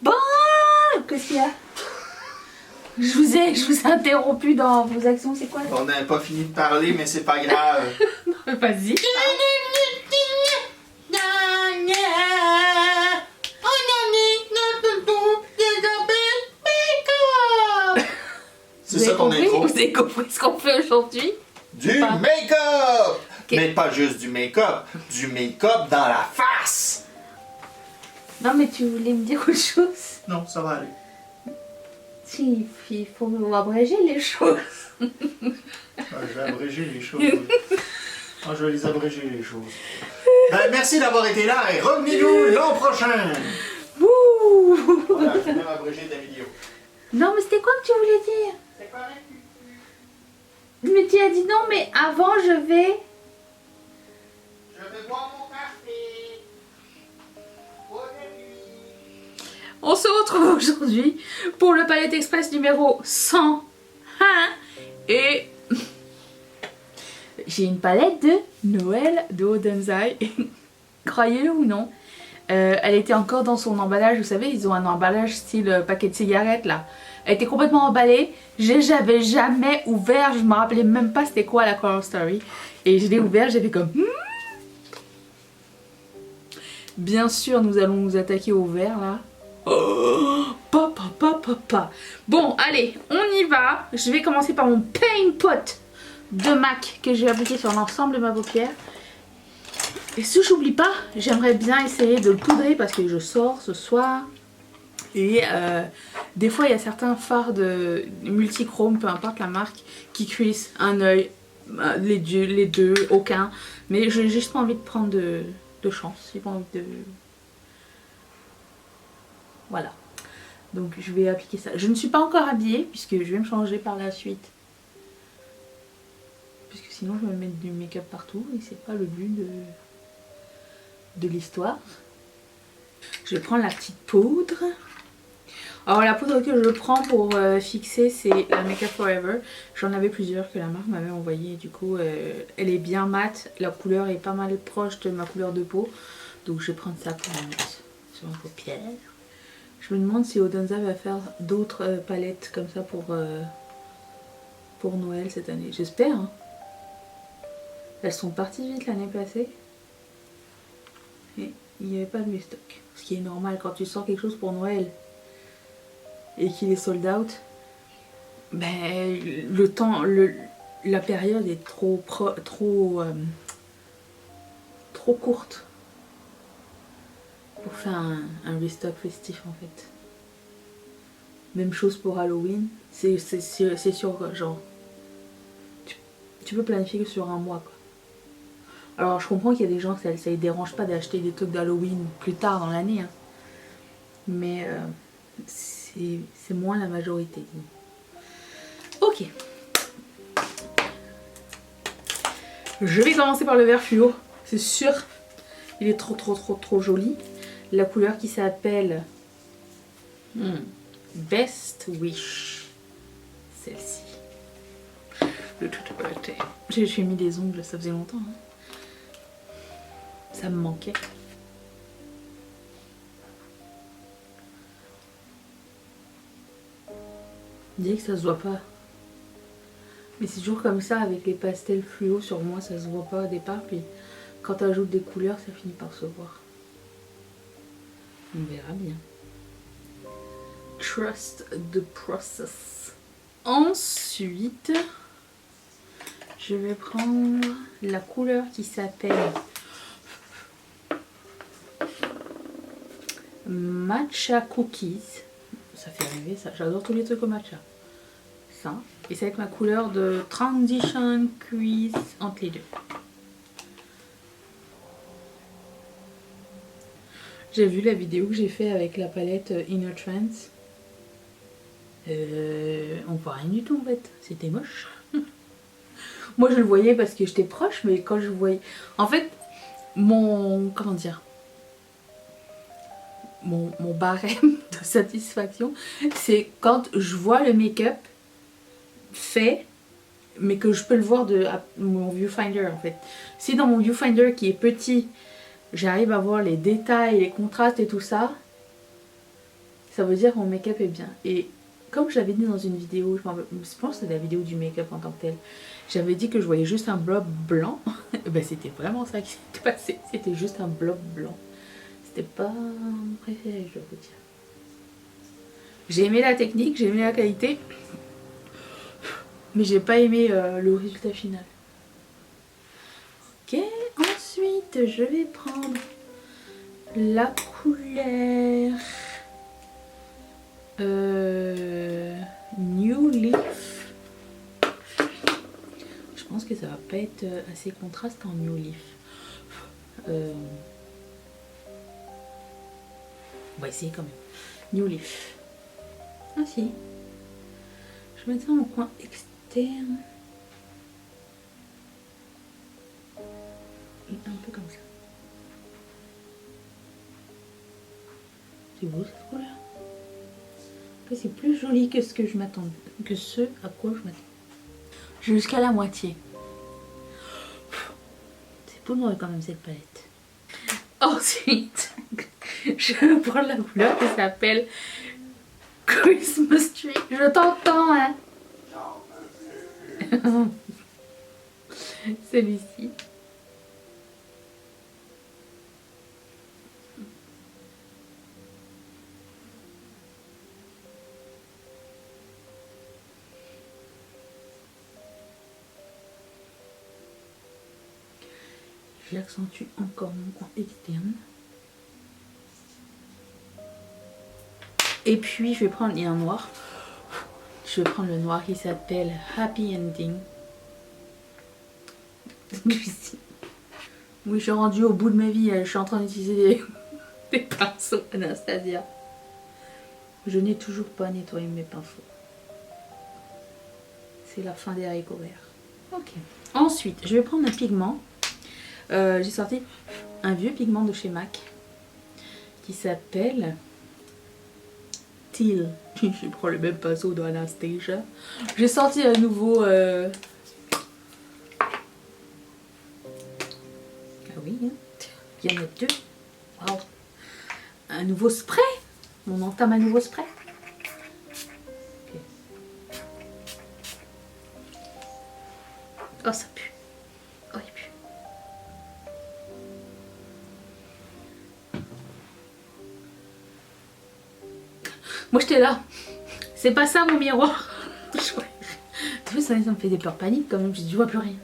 Bon, qu'est-ce qu'il y a? Je vous ai interrompu dans vos actions, c'est quoi? On n'a pas fini de parler, mais c'est pas grave. Vas-y. C'est ça ton intro. Vous avez compris ce qu'on fait aujourd'hui? Du make-up! Mais pas juste du make-up dans la face! Non, mais tu voulais me dire autre chose? Non, ça va aller. Si, il faut abréger les choses. Je vais abréger les choses. Je vais les abréger les choses. Ben, merci d'avoir été là et revenez-nous l'an prochain! Wouh! Voilà, je vais même abréger ta vidéo. Non, mais c'était quoi que tu voulais dire? C'est correct. Mais tu as dit non, mais avant je vais... Je vais boire mon café. Bonne nuit. On se retrouve aujourd'hui pour le Palette Express numéro 101 et j'ai une palette de Noël de Odenzai, croyez-le ou non. Elle était encore dans son emballage, vous savez, ils ont un emballage style paquet de cigarettes là. Elle était complètement emballée, j'avais jamais ouvert, je me rappelais même pas c'était quoi la Color Story. Et je l'ai ouvert, j'ai fait comme... Bien sûr, nous allons nous attaquer au vert là. Oh, papa. Bon, allez, on y va. Je vais commencer par mon Paint Pot de MAC que je vais appliquer sur l'ensemble de ma paupière. Et si j'oublie pas, j'aimerais bien essayer de le poudrer parce que je sors ce soir. Et des fois, il y a certains fards de multichrome, peu importe la marque, qui cuissent un œil, les deux, aucun. Mais j'ai juste pas envie de prendre de chance. J'ai pas envie de... Voilà. Donc je vais appliquer ça. Je ne suis pas encore habillée puisque je vais me changer par la suite. Puisque sinon je vais me mettre du make-up partout et c'est pas le but de l'histoire. Je vais prendre la petite poudre. Alors la poudre que je prends pour fixer c'est la Make Up Forever. J'en avais plusieurs que la marque m'avait envoyé. Du coup elle est bien mate. La couleur est pas mal proche de ma couleur de peau. Donc je vais prendre ça pour mettre sur ma paupière. Je me demande si Odenza va faire d'autres palettes comme ça pour Noël cette année. J'espère. Hein. Elles sont parties vite l'année passée. Et il n'y avait pas de stock. Ce qui est normal quand tu sors quelque chose pour Noël et qu'il est sold out. Ben, la période est trop courte pour faire un restock festif en fait. Même chose pour Halloween. C'est sur genre... Tu peux planifier que sur un mois quoi. Alors je comprends qu'il y a des gens que ça les dérange pas d'acheter des trucs d'Halloween plus tard dans l'année. Hein. Mais c'est moins la majorité. Ok. Je vais commencer par le vert fluo. C'est sûr. Il est trop joli. La couleur qui s'appelle Best Wish. Celle-ci. De toute beauté. J'ai mis des ongles, ça faisait longtemps. Hein. Ça me manquait. On dirait que ça se voit pas. Mais c'est toujours comme ça avec les pastels fluo sur moi, ça se voit pas au départ. Puis quand tu ajoutes des couleurs, ça finit par se voir. On verra bien. Trust the process. Ensuite, je vais prendre la couleur qui s'appelle Matcha Cookies. Ça fait rêver ça. J'adore tous les trucs au matcha. Ça. Et c'est avec ma couleur de Transition Crease entre les deux. J'ai vu la vidéo que j'ai fait avec la palette Inner Trance. On voit rien du tout en fait. C'était moche. Moi je le voyais parce que j'étais proche, mais quand je voyais... En fait, comment dire, mon barème de satisfaction, c'est quand je vois le make-up fait, mais que je peux le voir de mon viewfinder en fait. Si dans mon viewfinder qui est petit, j'arrive à voir les détails, les contrastes et tout ça, Ça veut dire que mon make-up est bien. Et comme je l'avais dit dans une vidéo, je pense que c'est la vidéo du make-up en tant que tel, j'avais dit que je voyais juste un blob blanc. Ben c'était vraiment ça qui s'était passé. C'était juste un blob blanc. C'était pas mon préféré, je dois vous dire. J'ai aimé la technique, j'ai aimé la qualité, mais j'ai pas aimé le résultat final. Ok, ensuite je vais prendre la couleur New Leaf. Je pense que ça va pas être assez contraste en New Leaf. On va essayer quand même. New Leaf. Ah si. Je vais mettre ça en coin externe. Et un peu comme ça. C'est beau cette couleur. C'est plus joli que ce que je m'attendais. Que ce à quoi je m'attendais. Jusqu'à la moitié. C'est poudreux quand même cette palette. Ensuite, je vais prendre la couleur qui s'appelle Christmas Tree. Je t'entends, hein. Celui-ci. J'accentue encore mon coin externe. Et puis je vais prendre, il y a un noir. Je vais prendre le noir qui s'appelle Happy Ending. Oui, je suis rendue au bout de ma vie. Je suis en train d'utiliser des pinceaux Anastasia. Je n'ai toujours pas nettoyé mes pinceaux. C'est la fin des haricots verts. Ok. Ensuite, je vais prendre un pigment. J'ai sorti un vieux pigment de chez MAC qui s'appelle Teal. Je prends le même pinceau de Anastasia. J'ai sorti un nouveau... Ah oui, hein. Il y en a deux. Wow. Un nouveau spray. On entame un nouveau spray. Okay. Oh, ça pue. Oh, il pue. Moi j'étais là. C'est pas ça mon miroir. Tu vois, ça me fait des peurs paniques quand même. Je vois plus rien.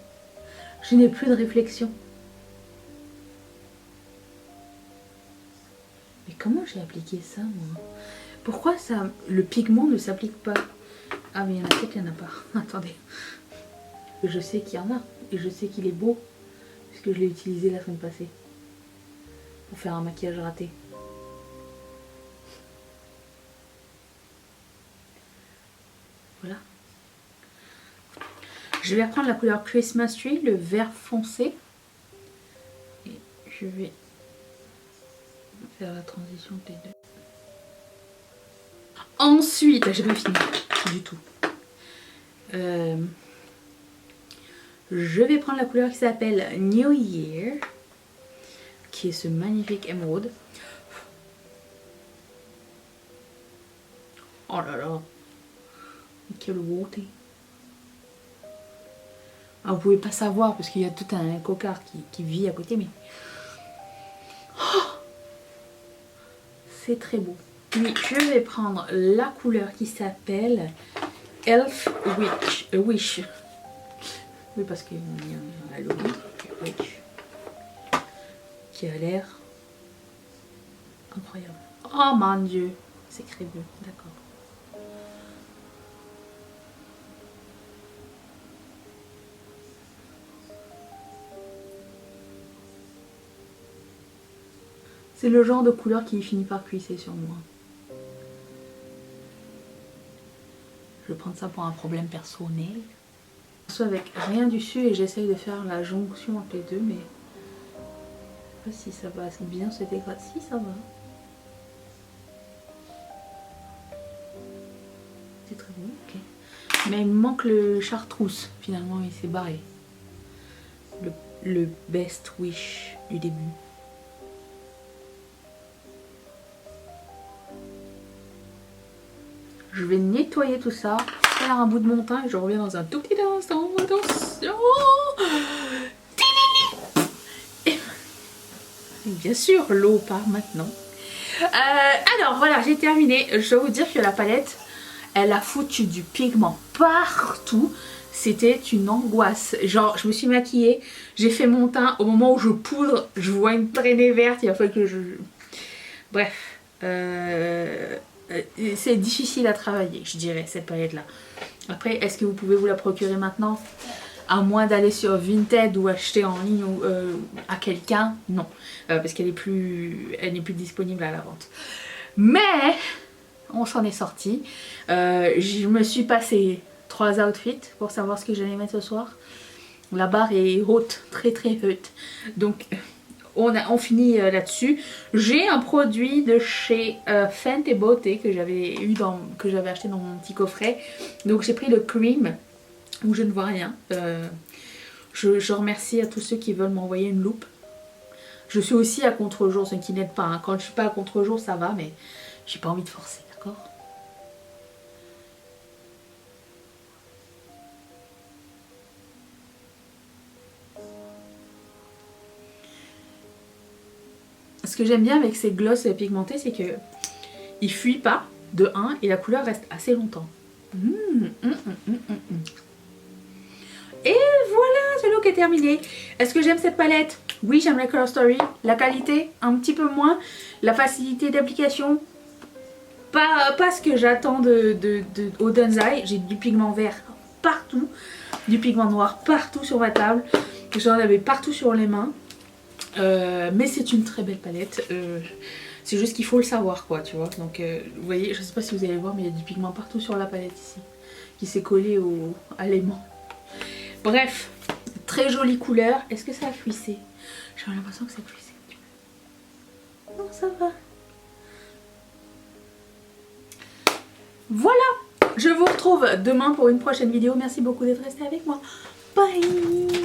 Je n'ai plus de réflexion. Mais comment j'ai appliqué ça moi? Pourquoi ça, le pigment ne s'applique pas? Ah mais il y en a peut-être qu'il n'y en a pas. Attendez. Je sais qu'il y en a. Et je sais qu'il est beau. Puisque je l'ai utilisé la semaine passée. Pour faire un maquillage raté. Voilà. Je vais reprendre la couleur Christmas Tree, le vert foncé. Et je vais faire la transition des deux. Ensuite, j'ai pas fini du tout. Je vais prendre la couleur qui s'appelle New Year, qui est ce magnifique émeraude. Oh là là, quelle beauté! Ah, vous pouvez pas savoir parce qu'il y a tout un cocard qui vit à côté, mais oh, c'est très beau. Puis je vais prendre la couleur qui s'appelle Elf Wish. Oui, parce qu'il y a un logo Wish qui a l'air incroyable. Oh mon dieu, c'est crémeux, d'accord. C'est le genre de couleur qui finit par cuisser sur moi. Je vais prendre ça pour un problème personnel. Je suis avec rien dessus et j'essaye de faire la jonction entre les deux, mais je sais pas si ça va bien se dégrader. Si, ça va. C'est très bon, ok. Mais il me manque le chartreuse, finalement, il s'est barré. Le best wish du début. Je vais nettoyer tout ça, faire un bout de mon teint et je reviens dans un tout petit instant. Attention. Et bien sûr, l'eau part maintenant. Alors voilà, j'ai terminé. Je dois vous dire que la palette, elle a foutu du pigment partout. C'était une angoisse. Genre, je me suis maquillée, j'ai fait mon teint. Au moment où je poudre, je vois une traînée verte. Il a fallu que je... Bref. C'est difficile à travailler, je dirais, cette palette-là. Après, est-ce que vous pouvez vous la procurer maintenant? À moins d'aller sur Vinted ou acheter en ligne à quelqu'un, non. Parce qu'elle n'est plus disponible à la vente. Mais, on s'en est sorti. Je me suis passé 3 outfits pour savoir ce que j'allais mettre ce soir. La barre est haute, très très haute. Donc, on finit là-dessus. J'ai un produit de chez Fenty Beauty que j'avais acheté dans mon petit coffret. Donc, j'ai pris le cream où je ne vois rien. Je remercie à tous ceux qui veulent m'envoyer une loupe. Je suis aussi à contre-jour, ce qui n'aide pas. Hein. Quand je ne suis pas à contre-jour, ça va, mais j'ai pas envie de forcer, d'accord? Ce que j'aime bien avec ces glosses pigmentés, c'est que ils fuient pas, de 1, et la couleur reste assez longtemps. Et voilà, ce look est terminé. Est-ce que j'aime cette palette? Oui, j'aime la Color Story. La qualité, un petit peu moins. La facilité d'application, pas ce que j'attends de Oden's Eye. J'ai du pigment vert partout, du pigment noir partout sur ma table. J'en avais partout sur les mains. Mais c'est une très belle palette. C'est juste qu'il faut le savoir, quoi, tu vois. Donc, vous voyez, je sais pas si vous allez voir, mais il y a du pigment partout sur la palette ici, qui s'est collé à l'aimant. Bref, très jolie couleur. Est-ce que ça a cuissé? J'ai l'impression que ça a cuissé. Non, ça va. Voilà, je vous retrouve demain pour une prochaine vidéo. Merci beaucoup d'être resté avec moi. Bye.